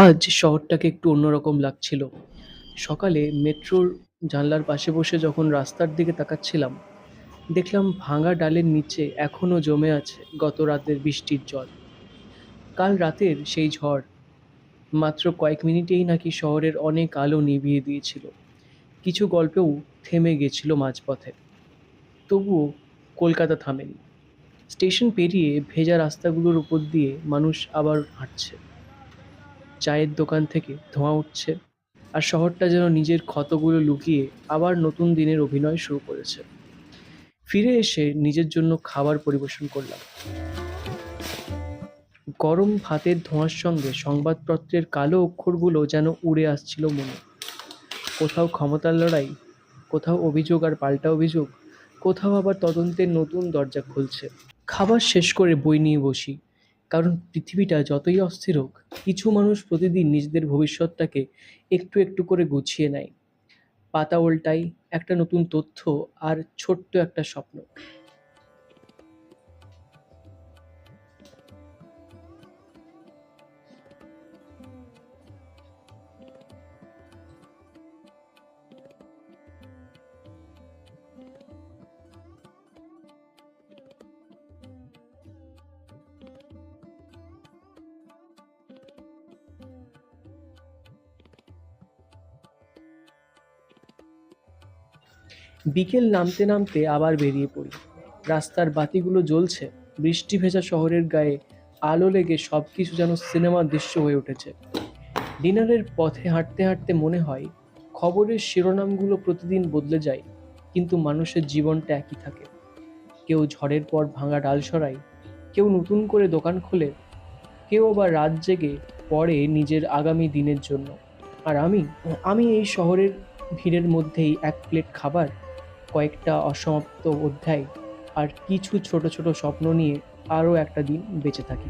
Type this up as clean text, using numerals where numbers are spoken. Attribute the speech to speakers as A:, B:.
A: আজ শহরটাকে একটু অন্যরকম লাগছিল। সকালে মেট্রোর জানলার পাশে বসে যখন রাস্তার দিকে তাকাচ্ছিলাম, দেখলাম ভাঙা ডালের নিচে এখনো জমে আছে গত রাতের বৃষ্টির জল। কাল রাতের সেই ঝড় মাত্র কয়েক মিনিটেই নাকি শহরের অনেক আলো নিভিয়ে দিয়েছিল। কিছু গল্পেও থেমে গেছিল মাঝপথে। তবুও কলকাতা থামেনি। স্টেশন পেরিয়ে ভেজা রাস্তাগুলোর উপর দিয়ে মানুষ আবার হাঁটছে। চায়ের দোকান থেকে ধোঁয়া উঠছে, আর শহরটা যেন নিজের ক্ষতগুলো লুকিয়ে আবার নতুন দিনের অভিনয় শুরু করেছে। ফিরে এসে নিজের জন্য খাবার পরিবেশন করলাম। গরম ভাতের ধোঁয়ার সঙ্গে সংবাদপত্রের কালো অক্ষরগুলো যেন উড়ে আসছিল মনে। কোথাও ক্ষমতার লড়াই, কোথাও অভিযোগ আর পাল্টা অভিযোগ, কোথাও আবার তদন্তের নতুন দরজা খুলছে। খাবার শেষ করে বই নিয়ে বসি, কারণ পৃথিবীটা যতই অস্থির হোক, কিছু মানুষ প্রতিদিন নিজেদের ভবিষ্যৎটাকে একটু একটু করে গুছিয়ে নেয়। পাতা ওল্টাই, একটা নতুন তথ্য আর ছোট্ট একটা স্বপ্ন। বিকেল নামতে নামতে আবার বেরিয়ে পড়ি। রাস্তার বাতিগুলো জ্বলছে, বৃষ্টি ভেজা শহরের গায়ে আলো লেগে সবকিছু যেন সিনেমার দৃশ্য হয়ে উঠেছে। ডিনারের পথে হাঁটতে হাঁটতে মনে হয়, খবরের শিরোনামগুলো প্রতিদিন বদলে যায়, কিন্তু মানুষের জীবনটা একই থাকে। কেউ ঝড়ের পর ভাঙা ডাল সরায়, কেউ নতুন করে দোকান খোলে, কেউ আবার রাত জেগে পড়ে নিজের আগামী দিনের জন্য। আর আমি আমি এই শহরের ভিড়ের মধ্যেই এক প্লেট খাবার, কয়েকটা অসমাপ্ত অধ্যায় আর কিছু ছোট ছোট স্বপ্ন নিয়ে আরও একটা দিন বেঁচে থাকি।